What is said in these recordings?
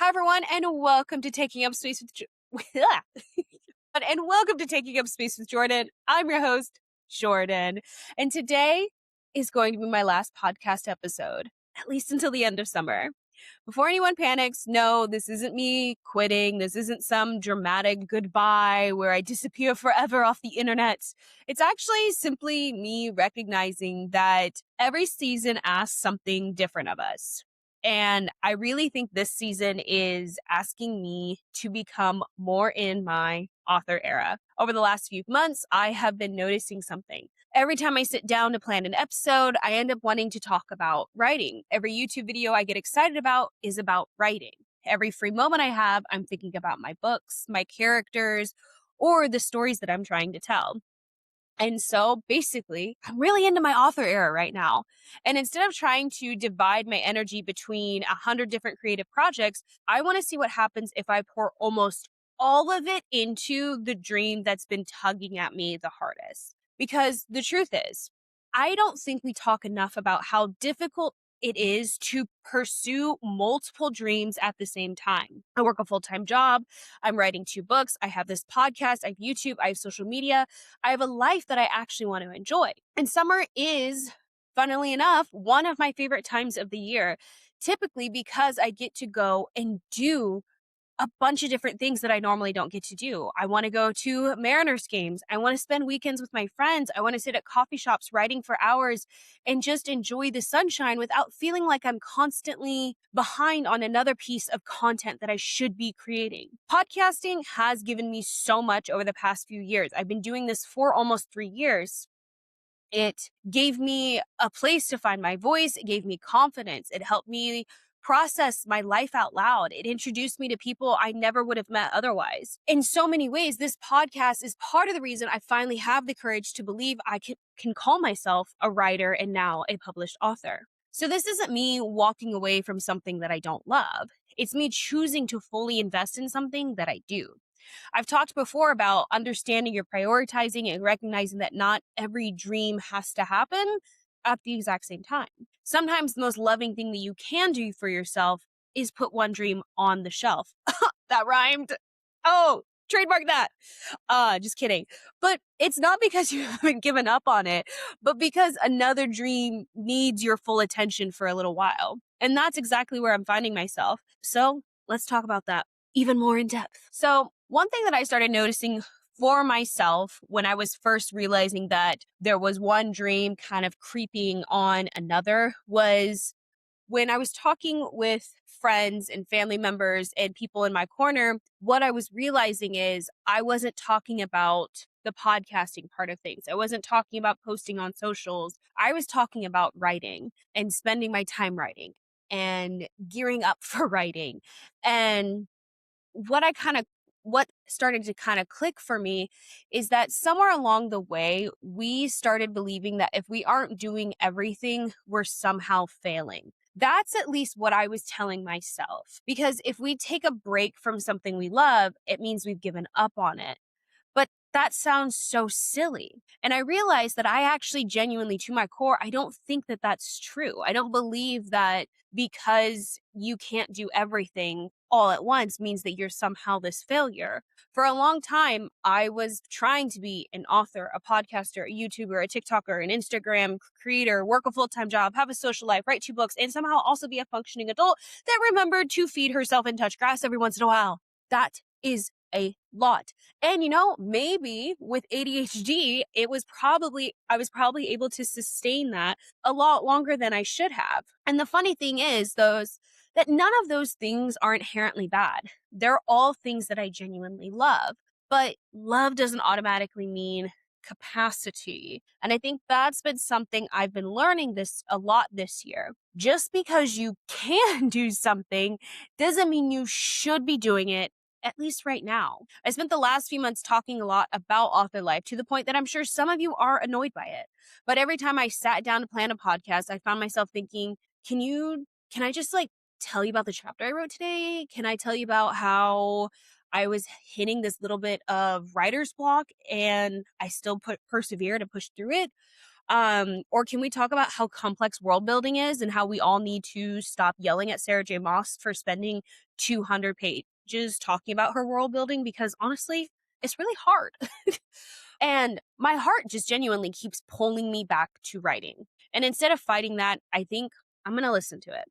Hi, everyone, and welcome to Taking Up Space with and welcome to Taking Up Space with Jordan. I'm your host, Jordan, and today is going to be my last podcast episode, at least until the end of summer. Before anyone panics, no, this isn't me quitting. This isn't some dramatic goodbye where I disappear forever off the internet. It's actually simply me recognizing that every season asks something different of us. And I really think this season is asking me to become more in my author era. Over the last few months, I have been noticing something. Every time I sit down to plan an episode, I end up wanting to talk about writing. Every YouTube video I get excited about is about writing. Every free moment I have, I'm thinking about my books, my characters, or the stories that I'm trying to tell. And so basically, I'm really into my author era right now. And instead of trying to divide my energy between 100 different creative projects, I want to see what happens if I pour almost all of it into the dream that's been tugging at me the hardest. Because the truth is, I don't think we talk enough about how difficult it is to pursue multiple dreams at the same time. I work a full-time job. I'm writing 2 books. I have this podcast. I have YouTube. I have social media. I have a life that I actually want to enjoy. And summer is, funnily enough, one of my favorite times of the year, typically because I get to go and do a bunch of different things that I normally don't get to do. I want to go to Mariners games. I want to spend weekends with my friends. I want to sit at coffee shops writing for hours and just enjoy the sunshine without feeling like I'm constantly behind on another piece of content that I should be creating. Podcasting has given me so much over the past few years. I've been doing this for almost 3 years. It gave me a place to find my voice. It gave me confidence. It helped me process my life out loud. It introduced me to people I never would have met otherwise. In so many ways, this podcast is part of the reason I finally have the courage to believe I can call myself a writer and now a published author. So this isn't me walking away from something that I don't love. It's me choosing to fully invest in something that I do. I've talked before about understanding your prioritizing and recognizing that not every dream has to happen at the exact same time. Sometimes the most loving thing that you can do for yourself is put one dream on the shelf. That rhymed. Oh, trademark that. Just kidding. But it's not because you haven't given up on it, but because another dream needs your full attention for a little while. And that's exactly where I'm finding myself. So let's talk about that even more in depth. So one thing that I started noticing for myself when I was first realizing that there was one dream kind of creeping on another was when I was talking with friends and family members and people in my corner. What I was realizing is I wasn't talking about the podcasting part of things. I wasn't talking about posting on socials. I was talking about writing and spending my time writing and gearing up for writing. And what I kind of what started to kind of click for me is that somewhere along the way, we started believing that if we aren't doing everything, we're somehow failing. That's at least what I was telling myself. Because if we take a break from something we love, it means we've given up on it. But that sounds so silly. And I realized that I actually genuinely, to my core, I don't think that that's true. I don't believe that because you can't do everything all at once means that you're somehow this failure. For a long time, I was trying to be an author, a podcaster, a YouTuber, a TikToker, an Instagram creator, work a full-time job, have a social life, write 2 books, and somehow also be a functioning adult that remembered to feed herself and touch grass every once in a while. That is a lot. And maybe with ADHD, I was probably able to sustain that a lot longer than I should have. And the funny thing is that none of those things are inherently bad. They're all things that I genuinely love. But love doesn't automatically mean capacity. And I think that's been something I've been learning this a lot this year. Just because you can do something doesn't mean you should be doing it, at least right now. I spent the last few months talking a lot about author life to the point that I'm sure some of you are annoyed by it. But every time I sat down to plan a podcast, I found myself thinking, can I just tell you about the chapter I wrote today? Can I tell you about how I was hitting this little bit of writer's block and I still persevered and pushed through it? Or can we talk about how complex world building is and how we all need to stop yelling at Sarah J. Maas for spending 200 pages talking about her world building? Because honestly, it's really hard. And my heart just genuinely keeps pulling me back to writing. And instead of fighting that, I think I'm going to listen to it.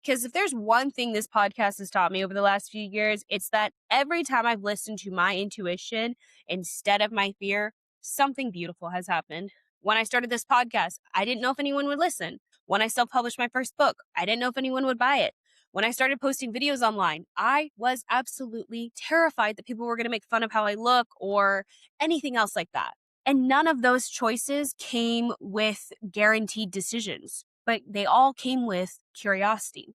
Because if there's one thing this podcast has taught me over the last few years, it's that every time I've listened to my intuition instead of my fear, something beautiful has happened. When I started this podcast, I didn't know if anyone would listen. When I self-published my first book, I didn't know if anyone would buy it. When I started posting videos online, I was absolutely terrified that people were going to make fun of how I look or anything else like that. And none of those choices came with guaranteed decisions, but they all came with curiosity.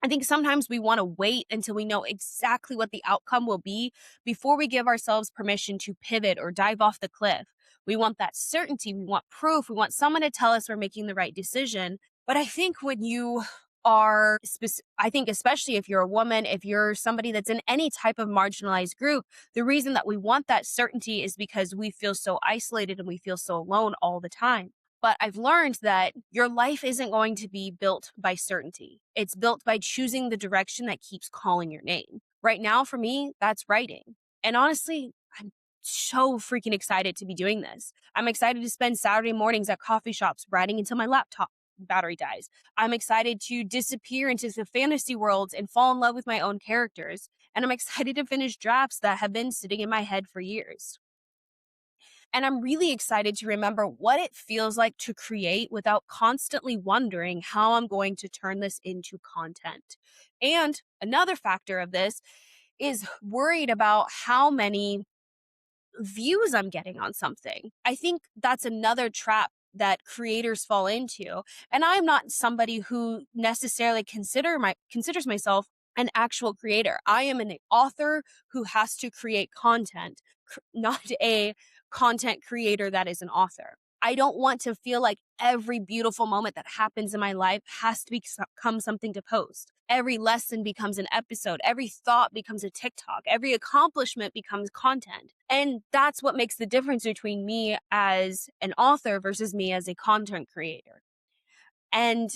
I think sometimes we want to wait until we know exactly what the outcome will be before we give ourselves permission to pivot or dive off the cliff. We want that certainty. We want proof. We want someone to tell us we're making the right decision. But I think when you are, I think especially if you're a woman, if you're somebody that's in any type of marginalized group, the reason that we want that certainty is because we feel so isolated and we feel so alone all the time. But I've learned that your life isn't going to be built by certainty. It's built by choosing the direction that keeps calling your name. Right now, for me, that's writing. And honestly, I'm so freaking excited to be doing this. I'm excited to spend Saturday mornings at coffee shops writing until my laptop battery dies. I'm excited to disappear into the fantasy worlds and fall in love with my own characters. And I'm excited to finish drafts that have been sitting in my head for years. And I'm really excited to remember what it feels like to create without constantly wondering how I'm going to turn this into content. And another factor of this is worried about how many views I'm getting on something. I think that's another trap that creators fall into. And I'm not somebody who necessarily considers myself an actual creator. I am an author who has to create content, not a content creator that is an author. I don't want to feel like every beautiful moment that happens in my life has to become something to post. Every lesson becomes an episode. Every thought becomes a TikTok. Every accomplishment becomes content. And that's what makes the difference between me as an author versus me as a content creator. And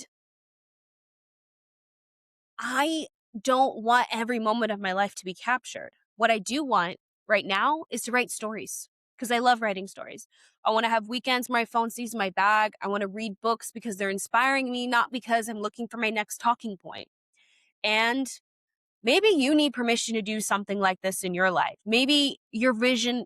I don't want every moment of my life to be captured. What I do want right now is to write stories because I love writing stories. I want to have weekends where my phone stays in my bag. I want to read books because they're inspiring me, not because I'm looking for my next talking point. And maybe you need permission to do something like this in your life. Maybe your version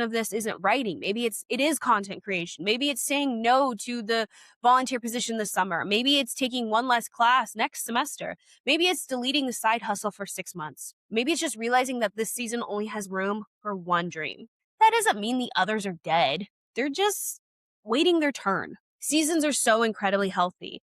of this isn't writing. Maybe it is content creation. Maybe it's saying no to the volunteer position this summer. Maybe it's taking one less class next semester. Maybe it's deleting the side hustle for 6 months. Maybe it's just realizing that this season only has room for one dream. That doesn't mean the others are dead. They're just waiting their turn. Seasons are so incredibly healthy.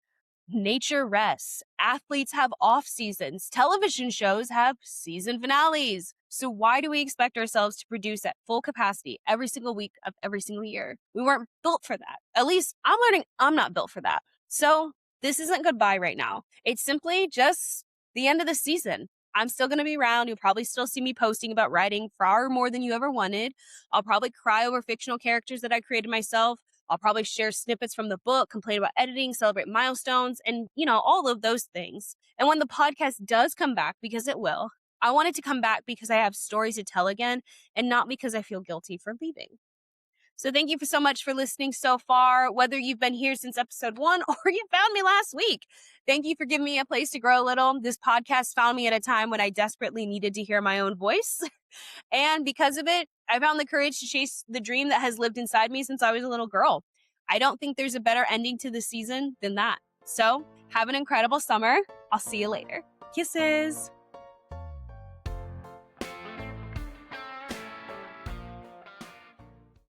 Nature rests. Athletes have off seasons. Television shows have season finales. So why do we expect ourselves to produce at full capacity every single week of every single year? We weren't built for that. At least I'm learning I'm not built for that. So this isn't goodbye right now. It's simply just the end of the season. I'm still going to be around. You'll probably still see me posting about writing far more than you ever wanted. I'll probably cry over fictional characters that I created myself. I'll probably share snippets from the book, complain about editing, celebrate milestones, and, all of those things. And when the podcast does come back, because it will, I want it to come back because I have stories to tell again and not because I feel guilty for leaving. So thank you so much for listening so far, whether you've been here since episode 1 or you found me last week. Thank you for giving me a place to grow a little. This podcast found me at a time when I desperately needed to hear my own voice. And because of it, I found the courage to chase the dream that has lived inside me since I was a little girl. I don't think there's a better ending to the season than that. So have an incredible summer. I'll see you later. Kisses.